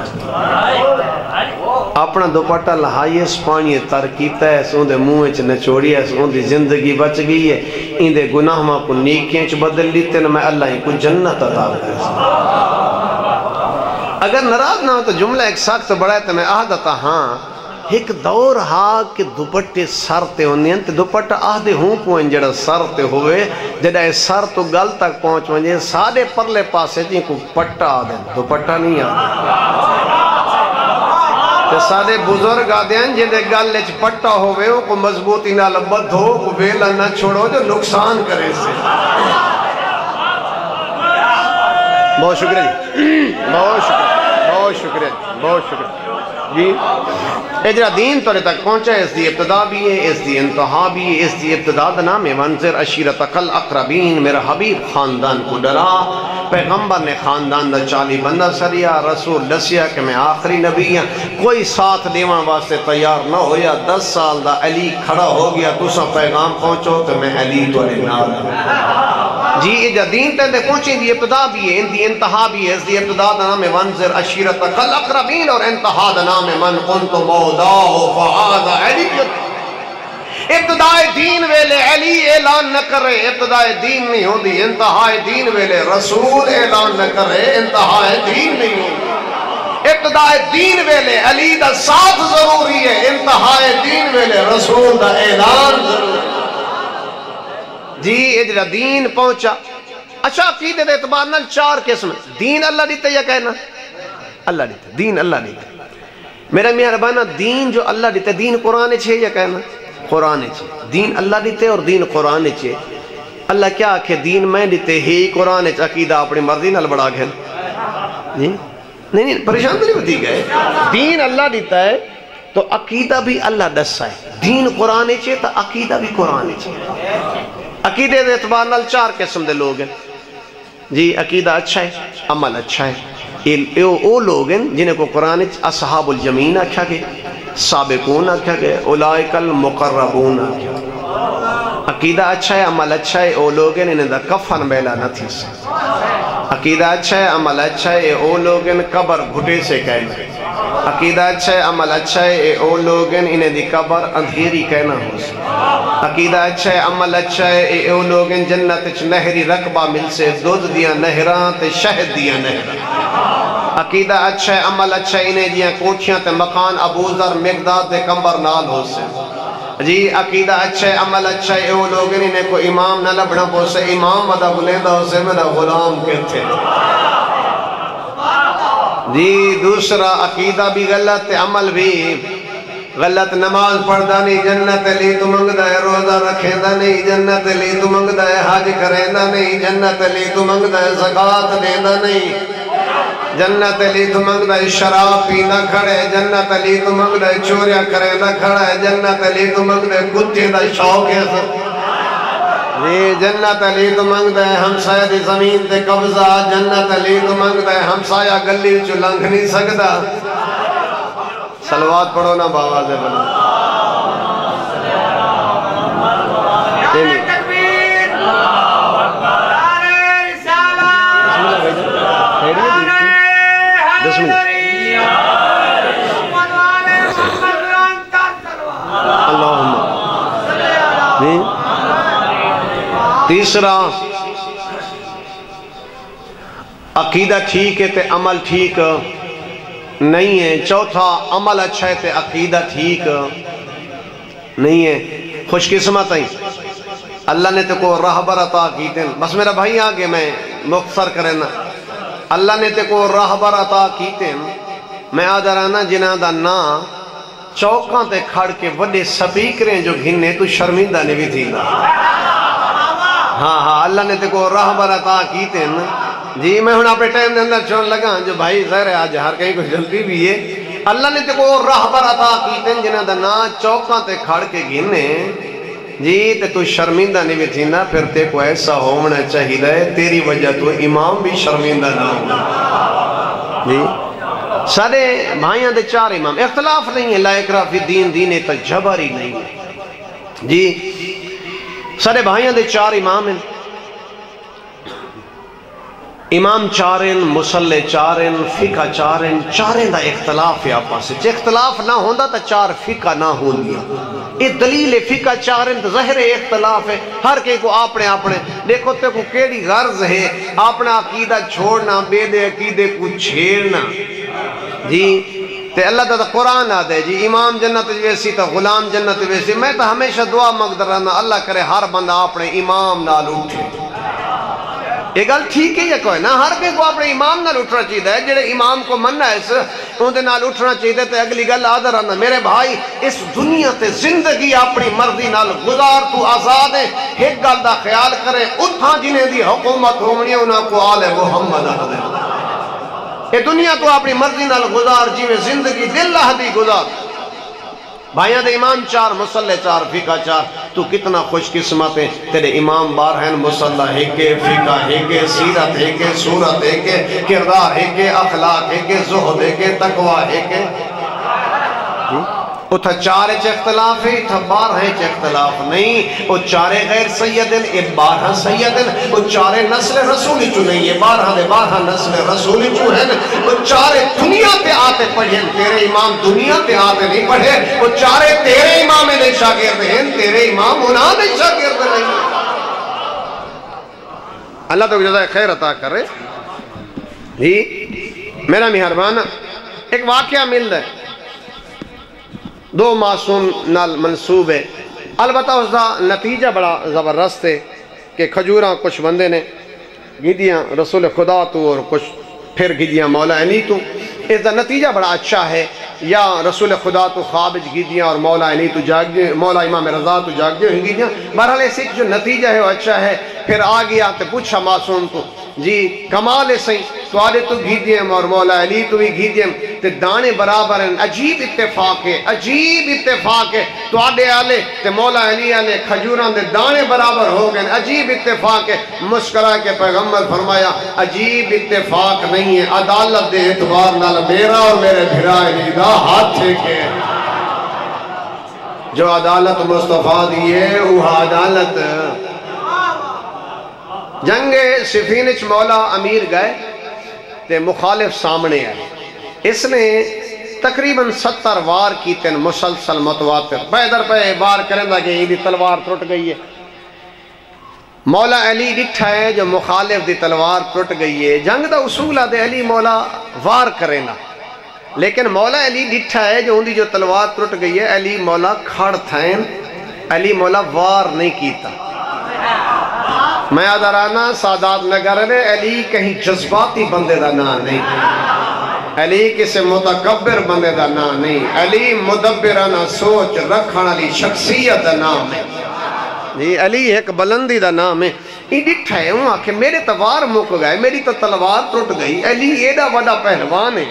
اپنا دوپٹہ لہائیس پانی تر کیتا ہے سون دے موہ چ نچوڑی ہے سون دی زندگی بچ گئی ہے ان دے گناہ ماں کو نیکیں چ بدل لیتے نا میں اللہ ہی کو جنت عطا کرے اگر ناراض نہ ہو تو جملہ ایک سخت بڑا ہے تو میں آدھتا ہاں ایک دور ہاں کہ دوپٹے سر تے ہونے ہیں دوپٹہ آدھے ہوں پوئیں جڑا سر تے ہوئے جڑا سر تو گل تک پہنچ ونجے سادے پرلے پاسے جی کو پٹا آدھے دوپٹہ نہیں آدھے تے سادے بزرگ آدھے ہیں جن دے گل لچ پٹا ہوئے وہ کو مضبوطی نہ لبد ہو کو ویلا نہ چھوڑو جو نقصان کرے سے بہت شکریہ جی بہت شکریہ بہت شکریہ بہت شکریہ جی اجرا دین تو تک پہنچا اس دی ابتدا بھی ہے اس دی انتہا بھی ہے اس دی ابتدا دا نام ہے وانذر عشیرتک الاقربین میرا حبیب خاندان کو ڈرا پیغمبر نے خاندان دا 40 بندہ سریا رسول دسیا کہ میں آخری نبی ہوں کوئی ساتھ دیوان واسطے تیار نہ ہویا 10 سال دا علی کھڑا ہو گیا تو سا پیغام پہنچو کہ میں علی تو نال جی اجا دین تے پہنچیں دی ابتدا بھی ہے ان دی انتہا بھی ہے اس دی ابتدا دا نام ہے وانذر عشیرتک الاقربین اور انتہا دا نام ہے من کنت مولاہ فعاد علی ابتدائے دین ویلے علی اعلان نہ کرے ابتدائے دین نہیں ہو دی انتہائے دین ویلے رسول اعلان نہ کرے انتہائے دین نہیں ہو ابتدائے دین ویلے علی دا ساتھ ضروری ہے انتہائے دین ویلے رسول دا اعلان ضروری ہے جی اجرا دین پہنچا اچھا عقیدے دے اعتبار نال 4 قسم دین اللہ دیتے یا کہنا اللہ دیتے دین اللہ دیتے میرا مہربانہ دین جو اللہ دیتے دین قرآن چھے یا کہنا قرآن چھے دین اللہ دیتے اور دین قرآن چھے اللہ کیا کہ دین میں دیتے ہی قرآن چھے عقیدہ اپنی مرضی نال بڑا گھن نہیں پریشان تو نہیں ہوتی گئے دین اللہ دیتا ہے تو عقیدہ بھی اللہ دسا ہے دین قرآن چھے تو عقیدہ بھی قرآن چھے عقیدے دے اعتبار نال 4 قسم دے لوگ ہیں جی عقیدہ اچھا ہے عمل اچھا ہے او لوگ ہیں جنہیں کو قرآن اصحاب الیمین آکھا کہ سابقون آکھا گئے، اولائک المقربون آکھا گئے۔ عقیدہ اچھا ہے، عمل اچھا ہے، او لوگن انہیں دا کفن بیلا نہ تھی سے۔ عقیدہ اچھا ہے، عمل اچھا ہے، او لوگن قبر گھٹے سے کہنا۔ عقیدہ اچھا ہے، عمل اچھا ہے، او لوگن انہیں دی قبر اندھیری کہنا ہو سے۔ عقیدہ اچھا ہے، عمل اچھا ہے، او لوگن جنت چ نہری رقبہ مل سے، دودھ دیا نہران تے شہد دیا نہران۔ عقیدہ اچھا ہے، عمل اچھا ہے، انہیں دیا کوٹھیاں تے مکان ابو ذر مقداد تے کمبر نال ہو سے۔ جی عقیدہ اچھا ہے، عمل اچھا ہے، او لوگ انہیں کو امام نہ لبنا پو سے، امام ودا بلیندہ ہو سے میرا غلام کے تھے۔ جی دوسرا عقیدہ بھی غلط ہے، عمل بھی غلط۔ نماز پڑھدا نہیں جنت لی تو منگدا ہے، روزہ رکھیندا نہیں جنت لی تو منگدا ہے، حج کریندا نہیں جنت لی تو منگدا ہے، زکاة دیندا نہیں جنت لی تو منگدا ہے، شراب پینا کھڑے جنت لی تو منگدا ہے، چوریاں کریندا کھڑا ہے جنت لی تو منگدا ہے، کتے دا شوق ہے جی جنت لی تو منگدا ہے، ہمسایہ دی زمین تے قبضہ جنت لی تو منگدا ہے، ہمسایہ گلی چو لنگھ نہیں سکدا۔ صلوات پڑھو نا باواز بلند۔ بسم اللہ اللہم۔ تیسرا عقیدہ ٹھیک ہے تے عمل ٹھیک نہیں ہے۔ چوتھا عمل اچھا ہے تے عقیدہ ٹھیک نہیں ہے۔ خوش قسمت ہیں اللہ نے تے کو راہبر عطا کیتے ہیں۔ بس میرا بھائی آگے میں مختصر کرنا، اللہ نے تے کو راہبر عطا کیتے ہیں۔ میں آدھرانا جنہ دا نا چوکاں تے کھڑ کے وڈے سپیکریں جو گھنے تو شرمندہ نہیں بھی تھی نا۔ ہاں اللہ نے تے کو راہبر عطا کیتے ہیں۔ جی میں ہوں اپنے ٹائم دے اندر چھوڑ لگا جو بھائی ظاہر ہے آج ہر کہیں کو جلدی بھی ہے۔ اللہ نے تے کو راہبر عطا کیتے ہیں جنہ دا نا چوکاں تے کھڑ کے گھنے جی تے تو شرمندہ نہیں بھی تھی نا، پھر تے کو ایسا ہونا چاہیے تیری وجہ تو امام بھی شرمندہ نہ ہو۔ جی سارے بھائیاں دے چار امام، اختلاف نہیں ہے، لا اکراہ فی الدین، دین تجبری نہیں ہے۔ جی سارے بھائیاں دے چار امام ہیں، امام چارن، مسلح چارن، فقہ چارن، چارن دا اختلاف ہے آپا سے۔ اختلاف نہ ہوندہ تا چار فقہ نہ ہوندیا۔ یہ دلیل فقہ چارن تا ظاہر اختلاف ہے، ہر کئی کو اپنے دیکھو تے کو کیڑی غرض ہے اپنا عقیدہ چھوڑنا، بے دے عقیدے کو چھیڑنا۔ جی تے اللہ تا قرآن آدھے جی امام جنت ویسی تا غلام جنت ویسی۔ میں تا ہمیشہ دعا مقدر رہنا اللہ کرے ہر بندہ اپنے امام نال اٹھے۔ یہ گل ٹھیک ہے یا کوئی نا، ہر کوئی کو اپنے امام نال اٹھنا چاہیے، جڑے امام کو مننا ہے ان دے نال اٹھنا چاہیے۔ تے اگلی گل آدھا رہنا میرے بھائی اس دنیا تے زندگی اپنی مرضی نال گزار، تو آزاد ہے، ایک گل دا خیال کرے اتھاں جنہیں دی حکومت ہومنی انہاں کو آل محمد آدھے۔ یہ دنیا تو اپنی مرضی نال گزار، جی میں زندگی دل دی گزار۔ بھائیاں دے امام چار، مسلح چار، فقہ چار، تو کتنا خوش قسمت ہے تیرے امام بار ہیں، مسلح ہے کہ فقہ ہے کہ سیرت ہے کہ صورت ہے کہ کردار ہے کہ اخلاق ہے کہ زہد ہے کہ تقوی ہے کہ اتھا چارے چھ اختلاف ہے، اتھا بار ہیں چھ اختلاف نہیں۔ وہ چارے غیر سیدن، یہ بارہ سیدن، وہ چارے نسل رسولی چو نہیں، یہ بارہ نسل رسولی چو ہیں۔ وہ چارے دنیا تے آتے پڑھیں، تیرے امام دنیا تے آتے نہیں پڑھے، وہ چارے تیرے امام نے شاگرد ہیں، تیرے امام انہاں نے شاگرد نہیں۔ اللہ تو جزائے خیر عطا کرے۔ جی میرا مہربان ایک واقعہ مل ہے، دو معصوم نال منصوب ہے، البتہ اس دا نتیجہ بڑا زبردست ہے کہ کھجوراں کچھ بندے نے گیدیاں رسول خدا تو اور کچھ پھر گیدیاں مولا علی تو، اس دا نتیجہ بڑا اچھا ہے۔ یا رسول خدا تو خوابج گیدیاں اور مولا علی تو جاگ دے، مولا امام رضا تو جاگ دے ہوئی گیدیاں۔ بہرحال ایسے جو نتیجہ ہے وہ اچھا ہے۔ پھر آگیا تے پوچھا معصوم تو جی کمال ہے سہی تو آدھے تو گیدیاں اور مولا علی تو بھی گیدیاں تے دانے برابر ہیں، عجیب اتفاق ہے، عجیب اتفاق ہے۔ تو آدھے آلے تے مولا علی آلے کھجوران دے دانے برابر ہو گئے، عجیب اتفاق ہے۔ مسکرا کے پیغمبر فرمایا عجیب اتفاق نہیں ہے، عدالت دے اعتبار نال میرا اور میرے بھرا علی دا ہاتھ ہے کہ جو عدالت مصطفیٰ دیئے وہ عدالت جنگ صفینچ مولا امیر گئے تے مخالف سامنے آئے اس نے تقریباً 70 وار کی تین مسلسل متواتر پیدر پہ وار کریں دا کہ یہ تلوار ٹوٹ گئی ہے مولا علی ڈٹھا ہے جو مخالف دی تلوار ٹوٹ گئی ہے جنگ دا اصول دے علی مولا وار کریں نا لیکن مولا علی ڈٹھا ہے جو اندھی جو تلوار ٹوٹ گئی ہے علی مولا کھڑ تھائیں علی مولا وار نہیں کیتا میں آدھرانا سادات نگر رہے علی کہیں جذباتی بندے دا نا نہیں علی کسی متکبر بندے دا نا نہیں علی مدبرانہ سوچ رکھن علی شخصیت دا نام ہے جی علی ایک بلندی دا نام ہے یہ ڈٹھا ہے وہاں کہ میرے توار مک گئے میری تو تلوار ٹوٹ گئی علی ایڈا وڈا پہلوان ہے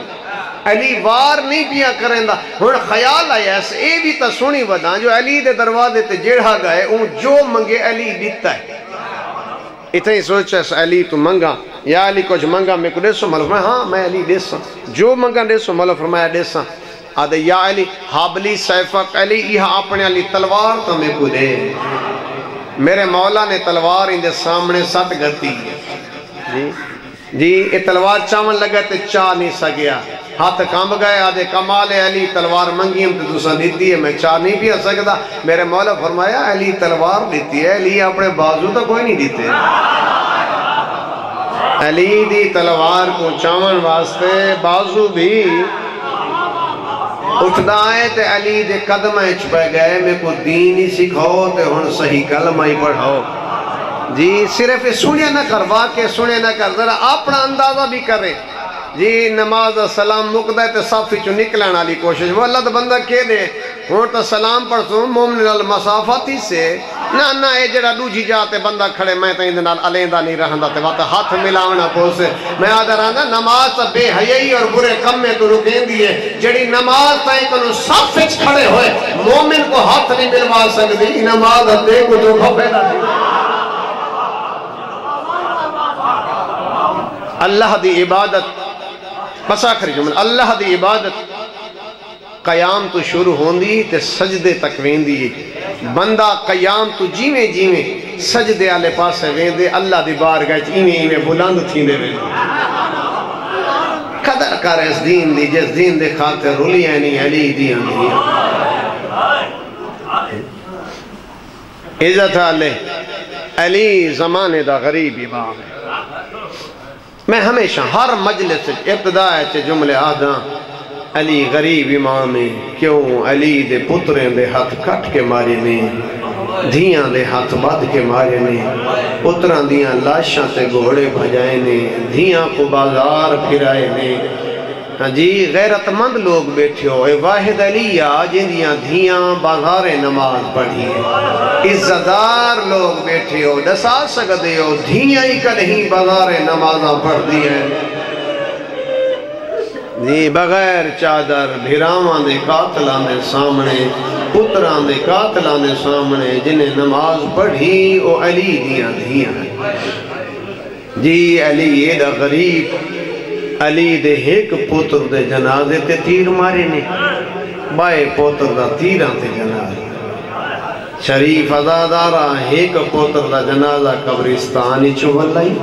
علی وار نہیں پیا کریں دا ہن خیال آیا ایسے اے بھی تا سنی ودا جو علی دے دروازے تے جیڑھا گئے اون جو منگے علی دیتا ہے اتنا ہی سوچا علی تو منگا یا علی کچھ منگا میں کو دیسو ملو فرمایا ہاں میں علی دیسا جو منگا دیسو ملو فرمایا دیسا آدھے یا علی حابلی سیفق علی یہاں اپنے علی تلوار تو میں کو دے میرے مولا نے تلوار ان دے سامنے سٹ گتی ہے جی یہ تلوار چاون لگا تے چاہ نہیں سکیا ہاتھ کام گئے آدھے کمال علی تلوار منگی ہم تو دوسرا دیتی ہے میں چاہ نہیں پیا سکتا میرے مولا فرمایا علی تلوار دیتی ہے علی اپنے بازو تو کوئی نہیں دیتے علی دی تلوار کو چاون واسطے بازو بھی اٹھدا ہے تے علی دے قدم اچ پہ گئے میں کو دین ہی سکھاؤ تے ہن صحیح کلمہ ہی پڑھاؤ جی صرف سنے نہ کر واقع سنے نہ کر ذرا اپنا اندازہ بھی کرے جی نماز سلام مقدہ تے صافی چو نکلن والی کوشش وہ اللہ دا بندہ کہہ دے ہوں تو سلام پڑھتوں مومن المسافتی سے نہ اے جڑا دوجی جاتے بندہ کھڑے میں تو اندھے نال علیندہ نہیں رہندا تے وقت ہاتھ ملاونا پوسے میں آدھا رہندا نماز تا بے حیائی اور برے کم میں تو رکین دیئے جڑی نماز تا ایکنو صافچ کھڑے ہوئے مومن کو ہاتھ نہیں ملوا سکتی نماز دے کو جو کھو پیدا دی اللہ دی عبادت بس آخری جملہ اللہ دی عبادت قیام تو شروع ہوندی تے سجدے تک ویندی بندہ قیام تو جیویں جیویں سجدے آلے پاسے ویندے اللہ دی بارگاہ ایویں بلند تھیندے ویندے قدر کر اس دین دی جس دین دے خاطر رلی نہیں علی دی عزت علی زمانے دا غریب امام ہے میں ہمیشہ ہر مجلس ابتداء جملے آدھاں علی غریب امام ہے کیوں علی دے پتریں دے ہاتھ کٹ کے مارے نے دھیاں دے ہاتھ بد کے مارے نے پتران دیاں لاشاں تے گھوڑے بھجائے نے دھیاں کو بازار پھرائے نے جی غیرت مند لوگ بیٹھے ہو اے واحد علیہ جن دیاں دھیاں بازار نماز پڑھی ہے عزتدار لوگ بیٹھے ہو دسا سکتے ہو دھیاں ہی کدہیں بازار نمازاں پڑھ دی ہے جی بغیر چادر بھیراوان دے قاتلان دے سامنے پتران دے قاتلان دے سامنے جنہیں نماز پڑھی او علی دیاں دھیاں ہیں جی علی یہ دا غریب علی دے ایک پتر دے جنازے تے تیر مارے نے بائے پتر دا تیران تے جنازے شریف ازادارہ ایک پتر دا جنازہ قبرستانی چولائی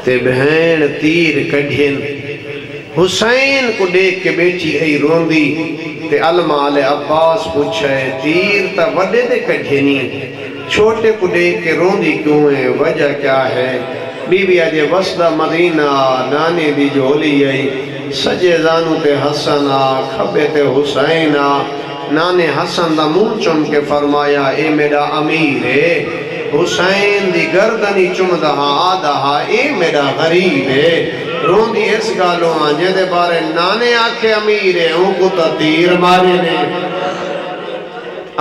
تے بہن تیر کڑھین حسین کو دیکھ کے بیٹھی ہے روندی تے علمہ علی عباس پوچھے تیر تا وڈے دے کڑھینی چھوٹے کو دیکھ کے روندی کیوں ہے وجہ کیا ہے بی بی آجے وسدہ مدینہ نانے دی جولی آئی سجے زانو تے حسنہ کھبے تے حسینہ نانے حسن دا منہ چم کے فرمایا اے میرا امیر ہے حسین دی گردنی چم دہا آدھا اے میرا غریب ہے روندی اس گالوں آنجے دے بارے نانے آکھے امیر ہے ان کو تا تیر مارے نے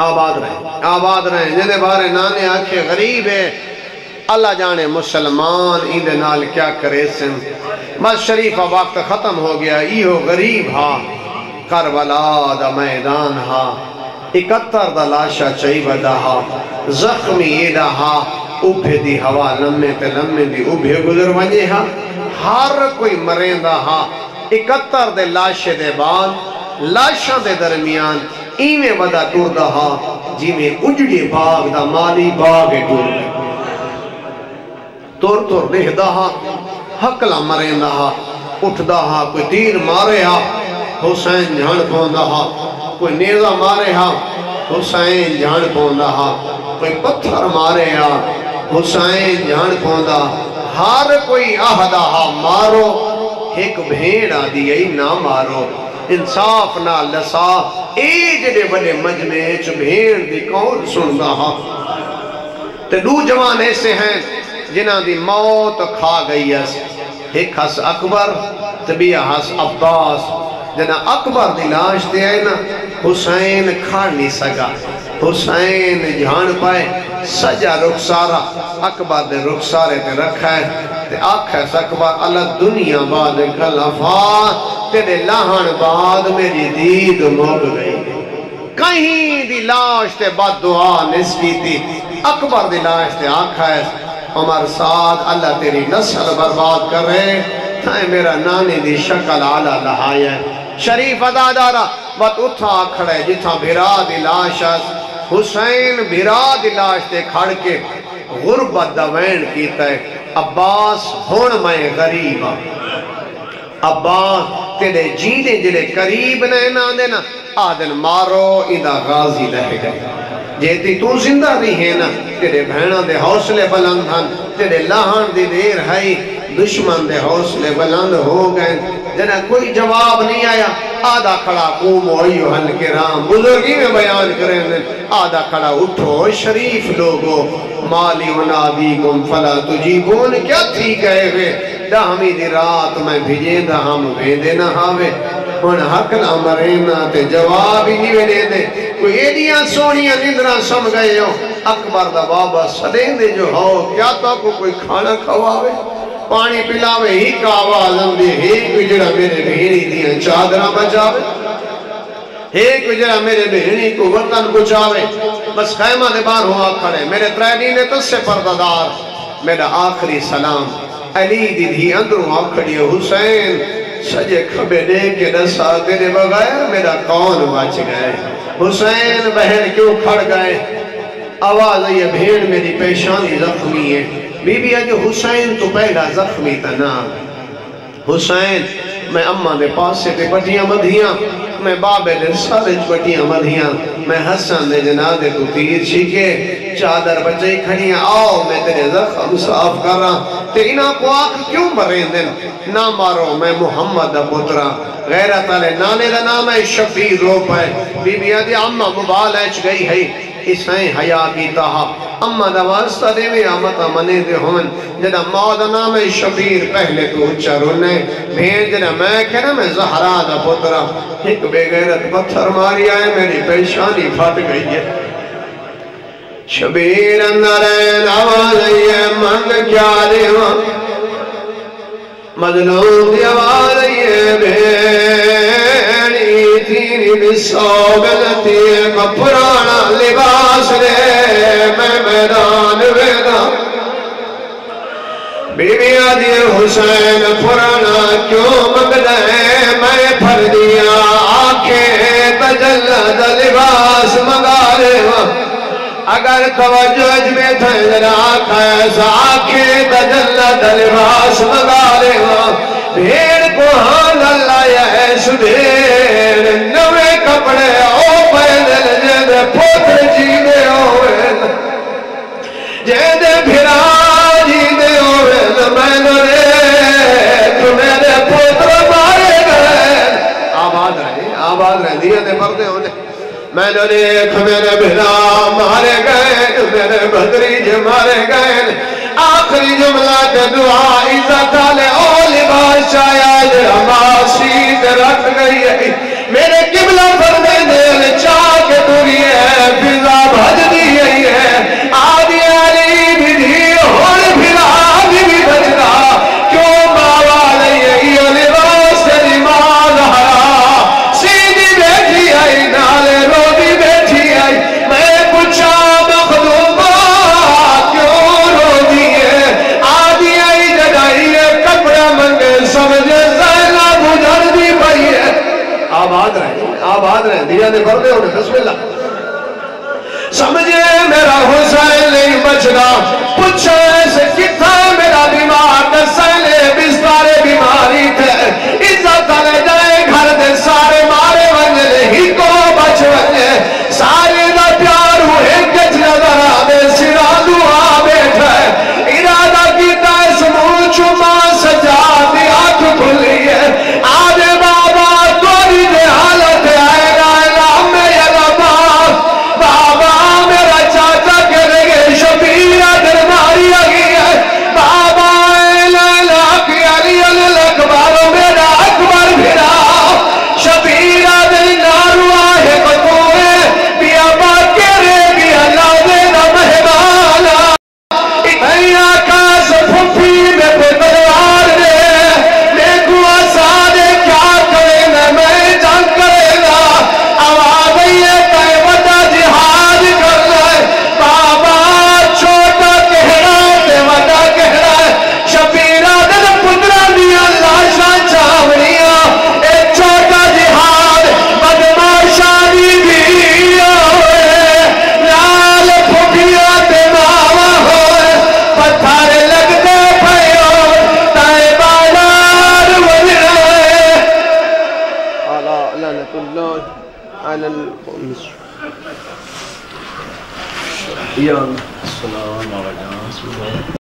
آباد رہے جن دے بارے نانے آکھے غریب ہے اللہ جانے مسلمان اندے نال کیا کرے سن بس شریفہ وقت ختم ہو گیا ایہو غریب ہاں کربلا دا میدان ہاں 71 دا لاشا چاہی ودا ہاں زخمی ایڈا ہاں اوبھے دی ہوا لمے تے لمے دی اوبھے گزر ونجے ہاں ہر کوئی مرین دا ہاں 71 دے لاشے دے بعد لاشاں دے درمیان ایویں ودا ٹور دہا جی میں اجڑے باغ دا مالی باغ ٹور گئے تور تور دیکھ دہا حقلا مرین دہا اٹھ دہا کوئی تیر مارے ہا حسین جھان پون دہا کوئی نیزہ مارے ہا حسین جھان پون دہا کوئی پتھر مارے ہا حسین جھان پون دہا ہر کوئی آہدہ ہا مارو ایک بھیڑا دیئی نہ مارو انصاف نہ لسا اے جڑے بڑے مجمع چ بھیڑ دی کون سن رہا تے دو جوان ایسے ہیں جنہاں دی موت کھا گئی ہے ایک ہس اکبر تبیہ ہس عباس جنہاں اکبر دی لاش تے آئے نا حسین کھا نہیں سکا حسین جھان پائے سجا رخسارا اکبر دے رخسارے تے رکھا ہے تے آکھا ہے اکبر اللہ دنیا بعد خلفا تیرے لہن بعد میری دید موگ گئی کہیں دی لاش تے بد دعا نسکی تھی اکبر دی لاش تے آکھا ہے عمر سعد اللہ تیری نسل برباد کر رہے تھائے میرا نانی دی شکل آلہ لہایا ہے شریف ادادارہ بات اتھا کھڑے جتھا بھرا دی لاش حسین بھرا دی لاش تے کھڑ کے غربت دوین کیتا ہے عباس ہون میں غریب عباس تیرے جینے جلے قریب نہ دینا آدن مارو ادھا غازی لہ گئے جیتی تو زندہ بھی ہے نا تیرے بہنہ دے حوصلے بلند ہن تیرے لہن دی دیر ہے دشمن دے حوصلے بلند ہو گئے جنہ کوئی جواب نہیں آیا آدھا کھڑا قوم ایوہ الکرام بزرگی میں بیان کریں آدھا کھڑا اٹھو شریف لوگو مالی ونادیکم فلا تجیبون کیا تھی کہے ہوئے دہمی دی رات میں بھیجے دا ہم بھیدے نہ ہاوے ان حق نہ مرینا تے جواب ہی نہیں دے دے کوئی ایڈیاں سونیاں نندرہ سم گئے ہو اکبر دا بابا سدیں دے جو ہو کیا تو کوئی کھانا کھواوے پانی پلاوے ہی کا آواز اندے ایک جڑا میرے بہنی دیاں چادرہ بچاوے ایک جڑا میرے بہنی کو وطن بچاوے بس خیمہ دے بار ہوا کھڑے میرے ترینی نے تس سے پردادار میرا آخری سلام علی دی دی اندروں آکھڑی حسین سجے کھبے دے کے دسا تیرے بغیر میرا کون بچ گئے حسین بہن کیوں کھڑ گئے آواز یہ بھیڑ میری پیشانی زخمی ہے بی بی آج حسین تو پہلا زخمی تھا نا حسین میں اممہ دے پاسے تے پٹیاں مدھیاں میں بابے دے سارج پٹیاں مدھیاں میں حسن دے جنادے تو تیر چھیکے چادر بچے کھڑیاں آؤ میں تیرے زخم صاف کر رہا تے انہاں کو آکھ کیوں مرین دن نہ مارو میں محمد پترہ غیرت علیہ نانے دا نام ہے شفیر رو پائے بی بی آدھی اممہ مبالچ گئی ہے اسائیں حیاء کی تاہا اممہ دا واسطہ دے میں آمتا منے دے ہون جنہ مودا نام شبیر پہلے تو اچھا رونے بھین جنہ میں کہنا میں زہرا دا پترہ ایک بے غیرت پتھر ماری آئے میری پیشانی پھٹ گئی ہے شبیر اندرین آواز ہے منگ کیا دیوا مظلوم دی آواز ہے بھینی تینی بسو بلتی کپرانا لباس دے میں میدان ویدہ بی بی آدھی حسین پرانا کیوں مگدہ ہے میں پھر دیا آنکھیں تجلد لباس مگارے اگر توجہ میں تھا ذرا کیسا آنکھیں تجلد لباس مگارے بھیڑ کو حال اللہ یا سدھیر نوے کپڑے او پیدل جد پوتر جیدے ہوئے جد بھرا جیدے ہوئے میں نرے تو میرے پوتر مارے گئے آباد رہے دیا دے پردے ہونے میں نرے تو میرے بھرا مارے گئے میرے بدریج مارے گئے آخری جملہ کے دعا عزت آلے او لباس شاید ہماسی رکھ گئی ہے میرے قبلہ پردے دل چاہ کے دوری ہے فضا بھج دی ہے آدھی علی بھی دی اور بھلا بھی بچ رہا کیوں باوا لئی یہ لباس نماز ہرا سیدھی بیٹھی آئی نالے روڈی بیٹھی آئی میں پوچھا مخدومہ کیوں رو دیئے آدھی آئی جدائی کپڑا منگے سمجھے زیلہ گزر دی پئی ہے آباد رہے دیا دے بردے ہونے بسم اللہ سمجھے میرا حسین نہیں بچنا پوچھا ایسے کتھا میرا بیمار دسائلے بستارے بیماری تھے عزت لے جائے گھر دے سارے مارے ونجلے ہی کو بچ ونجے سارے دا پیار ہوئے کچھ نظر آدھے سرا دعا بیٹھا ہے ارادہ کیتا ہے سمون چما سجا دی آنکھ کھلی ہے آدھے بابا توری دے حالت آئے گا میں یا بابا میرا چاچا کرے گے شبیرہ درباری آگی ہے بابا لالا کی علی الاکبر میرا اکبر بھرا شبیرہ دل نارو آئے بطوئے بیا باکے رے بیا لاؤے نا مہمانا اتنی آکاس پھوپی میں بدلوار دے دیکھو آسانے کیا کرے نا میں جان کرے نا آواز یہ کہے وطا جہاد کر رہے بابا چھوٹا کہنا تے وطا کہنا شبیرہ دل پندرہ دیا لاشا چاوڑیاں ایک چھوٹا جہاد بدماشانی دیا ہوئے لال پھوپیا تے ماما ہوئے پتھار لگ دے پھائیو تائے بالار ونرے اللہ لعنت اللہ علی القوم یا اللہ السلام علیکم